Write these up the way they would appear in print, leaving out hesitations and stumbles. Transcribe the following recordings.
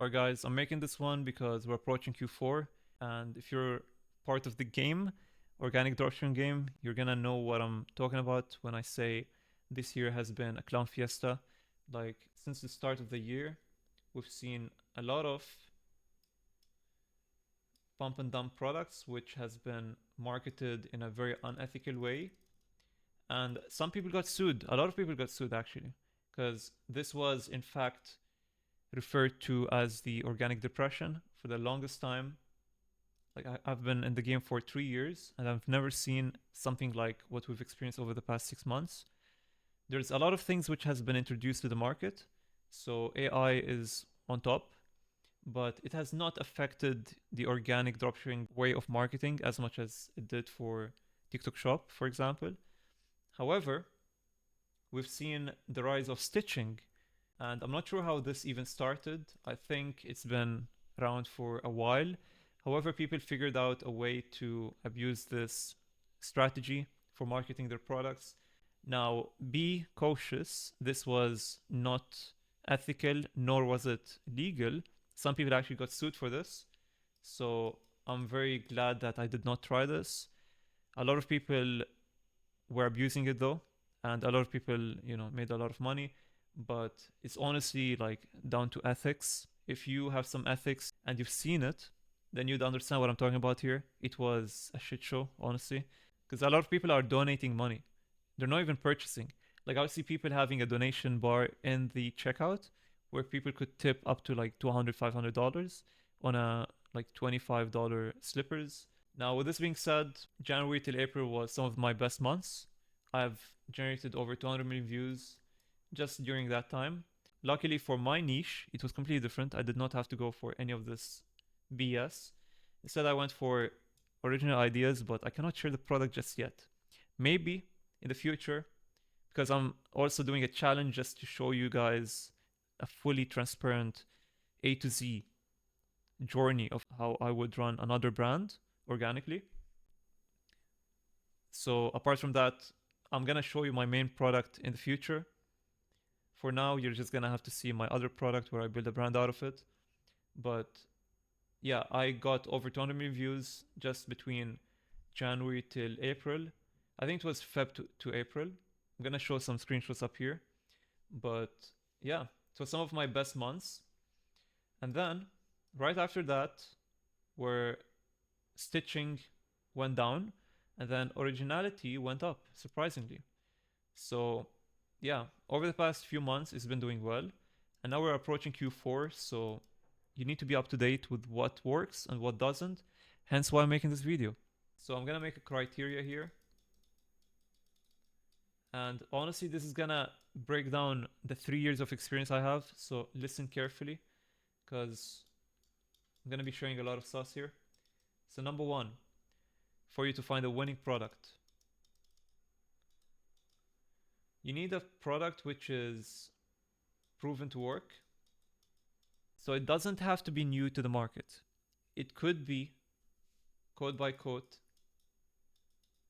Alright guys, I'm making this one because we're approaching Q4, and if you're part of the game, organic dropshipping game, you're gonna know what I'm talking about when I say this year has been a clown fiesta. Like, since the start of the year, we've seen a lot of pump and dump products which has been marketed in a very unethical way, and some people got sued. A lot of people got sued actually, because this was in fact referred to as the organic depression for the longest time. Like, I've been in the game for 3 years and I've never seen something like what we've experienced over the past 6 months. There's a lot of things which has been introduced to the market, so AI is on top, but it has not affected the organic dropshipping way of marketing as much as it did for TikTok Shop, for example. However, we've seen the rise of stitching, and I'm not sure how this even started. I think it's been around for a while. However, people figured out a way to abuse this strategy for marketing their products. Now, be cautious. This was not ethical, nor was it legal. Some people actually got sued for this. So I'm very glad that I did not try this. A lot of people were abusing it though, and a lot of people, made a lot of money. But it's honestly like down to ethics. If you have some ethics and you've seen it, then you'd understand what I'm talking about here. It was a shit show, honestly, because a lot of people are donating money. They're not even purchasing. Like, I would see people having a donation bar in the checkout where people could tip up to like $200, $500 on a like $25 slippers. Now, with this being said, January till April was some of my best months. I've generated over 200 million views just during that time. Luckily for my niche, it was completely different. I did not have to go for any of this BS. Instead, I went for original ideas, but I cannot share the product just yet. Maybe in the future, because I'm also doing a challenge just to show you guys a fully transparent A to Z journey of how I would run another brand organically. So apart from that, I'm gonna show you my main product in the future. For now, you're just gonna have to see my other product where I build a brand out of it. But yeah, I got over 200 million views just between January till April. I think it was Feb to April. I'm gonna show some screenshots up here. But yeah, so some of my best months. And then right after that, where stitching went down and then originality went up, surprisingly. So yeah, over the past few months, it's been doing well. And now we're approaching Q4, so you need to be up to date with what works and what doesn't. Hence why I'm making this video. So I'm gonna make a criteria here. And honestly, this is gonna break down the 3 years of experience I have. So listen carefully, because I'm gonna be showing a lot of sauce here. So number one, for you to find a winning product, you need a product which is proven to work. So it doesn't have to be new to the market. It could be, quote by quote,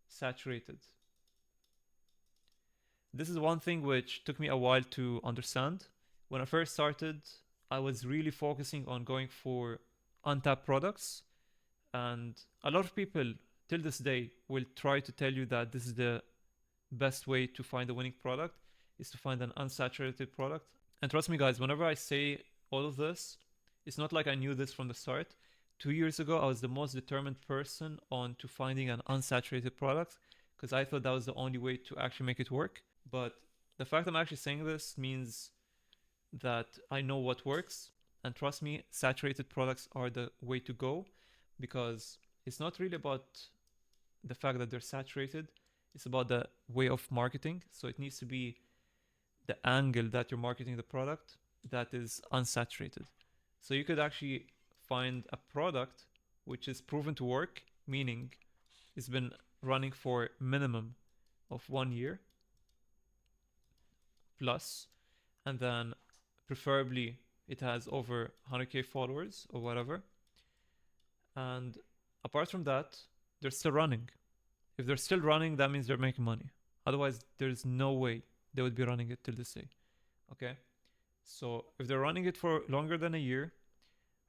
saturated. This is one thing which took me a while to understand. When I first started, I was really focusing on going for untapped products. And a lot of people till this day will try to tell you that this is the best way to find a winning product, is to find an unsaturated product. And trust me guys, whenever I say all of this, it's not like I knew this from the start. 2 years ago, I was the most determined person on to finding an unsaturated product because I thought that was the only way to actually make it work. But the fact I'm actually saying this means that I know what works. And trust me, saturated products are the way to go, because it's not really about the fact that they're saturated. It's about the way of marketing. So it needs to be the angle that you're marketing the product that is unsaturated. So you could actually find a product which is proven to work, meaning it's been running for minimum of 1 year plus, and then preferably it has over 100k followers or whatever. And apart from that, they're still running. If they're still running, that means they're making money. Otherwise, there's no way they would be running it till this day. Okay? So if they're running it for longer than a year,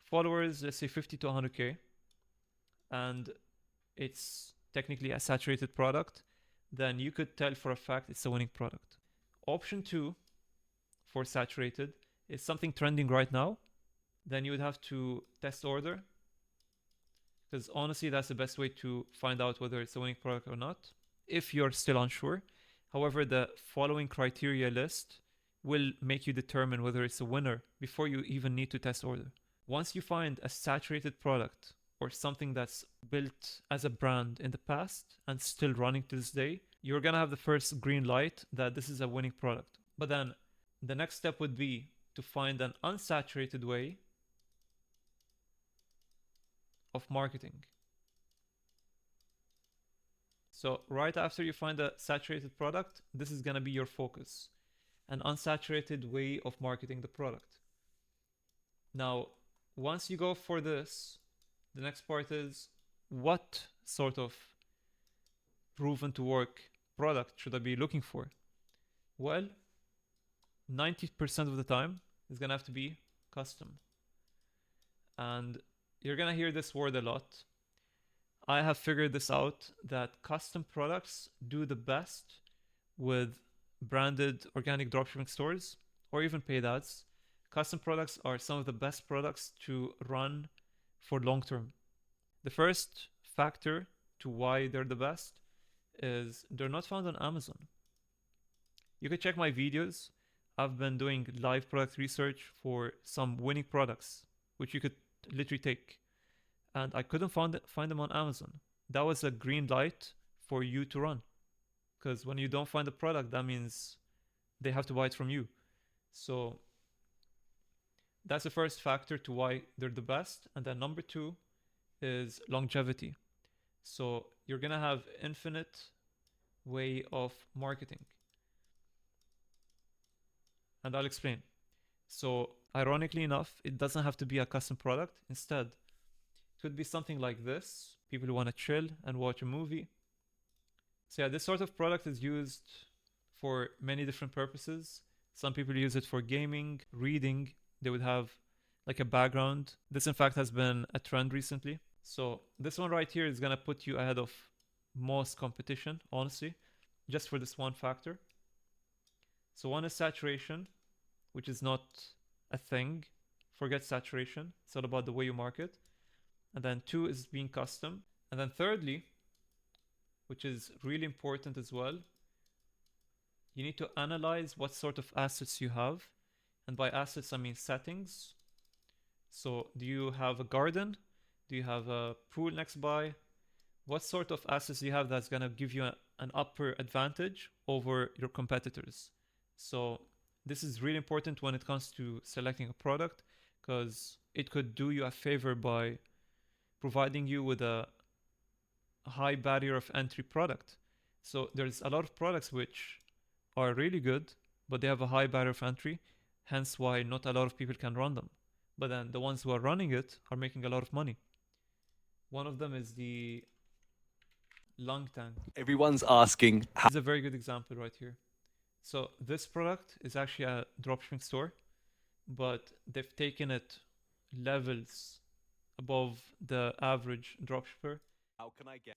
followers, let's say 50 to 100K, and it's technically a saturated product, then you could tell for a fact it's a winning product. Option 2 for saturated is something trending right now. Then you would have to test order, because honestly that's the best way to find out whether it's a winning product or not, if you're still unsure. However, the following criteria list will make you determine whether it's a winner before you even need to test order. Once you find a saturated product or something that's built as a brand in the past and still running to this day, you're gonna have the first green light that this is a winning product. But then the next step would be to find an unsaturated way of marketing. So right after you find a saturated product, this is gonna be your focus. An unsaturated way of marketing the product. Now, once you go for this, the next part is, what sort of proven to work product should I be looking for? Well, 90% of the time is gonna have to be custom. And you're gonna hear this word a lot. I have figured this out, that custom products do the best with branded organic dropshipping stores or even paid ads. Custom products are some of the best products to run for long term. The first factor to why they're the best is they're not found on Amazon. You can check my videos. I've been doing live product research for some winning products, which you could literally take. And I couldn't find them on Amazon. That was a green light for you to run. Because when you don't find a product, that means they have to buy it from you. So that's the first factor to why they're the best. And then number 2 is longevity. So you're gonna have infinite way of marketing. And I'll explain. So ironically enough, it doesn't have to be a custom product. Instead, it could be something like this. People who want to chill and watch a movie. So yeah, this sort of product is used for many different purposes. Some people use it for gaming, reading. They would have like a background. This in fact has been a trend recently. So this one right here is gonna put you ahead of most competition, honestly, just for this one factor. So one is saturation, which is not a thing. Forget saturation. It's all about the way you market. And then 2 is being custom. And then thirdly, which is really important as well, you need to analyze what sort of assets you have. And by assets, I mean settings. So do you have a garden? Do you have a pool next by? What sort of assets do you have that's gonna give you an upper advantage over your competitors? So this is really important when it comes to selecting a product, because it could do you a favor by providing you with a high barrier of entry product. So there's a lot of products which are really good, but they have a high barrier of entry, hence why not a lot of people can run them. But then the ones who are running it are making a lot of money. One of them is the lung tank. Everyone's asking, This is a very good example right here. So this product is actually a dropshipping store, but they've taken it levels above the average dropshipper. how can I guess?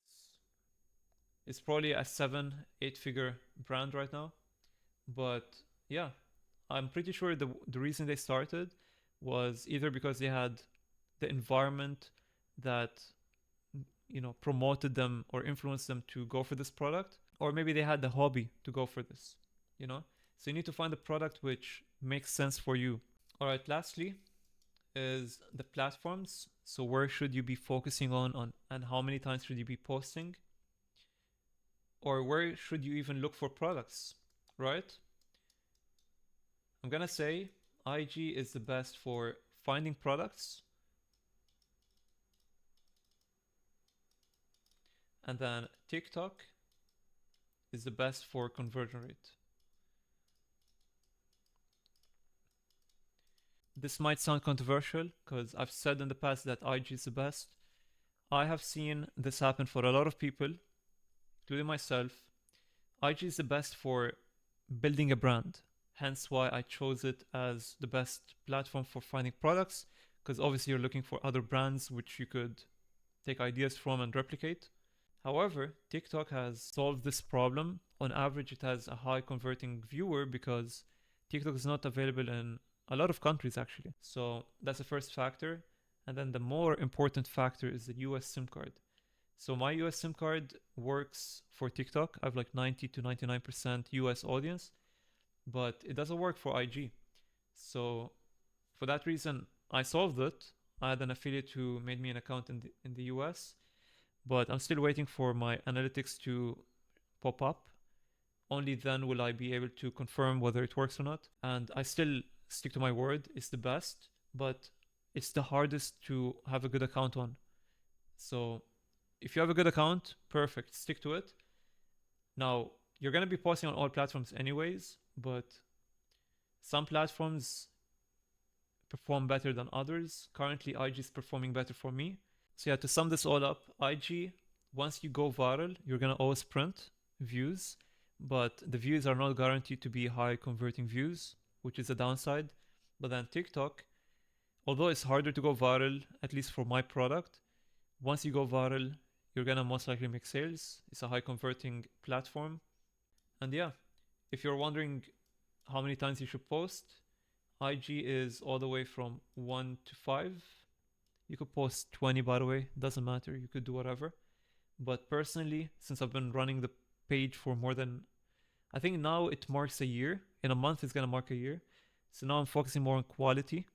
It's probably a 7-8 figure brand right now. But yeah, I'm pretty sure the reason they started was either because they had the environment that, you know, promoted them or influenced them to go for this product, or maybe they had the hobby to go for this, you know? So you need to find a product which makes sense for you. All right, lastly is the platforms. So where should you be focusing on and how many times should you be posting? Or where should you even look for products, right? I'm gonna say IG is the best for finding products. And then TikTok is the best for conversion rate. This might sound controversial because I've said in the past that IG is the best. I have seen this happen for a lot of people, including myself. IG is the best for building a brand, hence why I chose it as the best platform for finding products, because obviously you're looking for other brands which you could take ideas from and replicate. However, TikTok has solved this problem. On average, it has a high converting viewer because TikTok is not available in a lot of countries actually. So that's the first factor. And then the more important factor is the US SIM card. So my US SIM card works for TikTok. I have like 90 to 99% US audience, but it doesn't work for IG. So for that reason, I solved it. I had an affiliate who made me an account in the US, but I'm still waiting for my analytics to pop up. Only then will I be able to confirm whether it works or not. And I still stick to my word, it's the best, but it's the hardest to have a good account on. So if you have a good account, perfect, stick to it. Now, you're going to be posting on all platforms anyways, but some platforms perform better than others. Currently, IG is performing better for me. So yeah, to sum this all up, IG, once you go viral, you're going to always print views, but the views are not guaranteed to be high converting views, which is a downside. But then TikTok, although it's harder to go viral, at least for my product, once you go viral, you're gonna most likely make sales. It's a high converting platform. And yeah, if you're wondering how many times you should post, IG is all the way from 1 to 5. You could post 20, by the way, doesn't matter, you could do whatever. But personally, since I've been running the page for more than, I think now it marks a year. In a month, it's gonna mark a year. So now I'm focusing more on quality.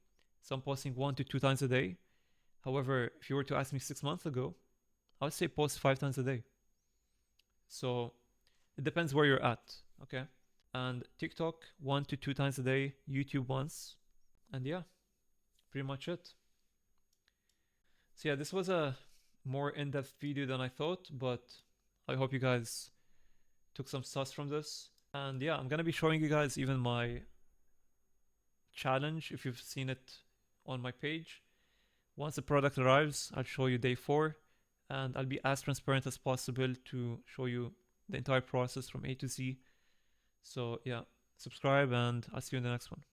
So I'm posting 1 to 2 times a day. However, if you were to ask me 6 months ago, I would say post 5 times a day. So it depends where you're at, okay? And TikTok 1 to 2 times a day, YouTube once, and yeah, pretty much it. So yeah, this was a more in-depth video than I thought, but I hope you guys took some sauce from this. And yeah, I'm gonna be showing you guys even my challenge if you've seen it on my page. Once the product arrives, I'll show you day 4, and I'll be as transparent as possible to show you the entire process from A to Z. So yeah, subscribe and I'll see you in the next one.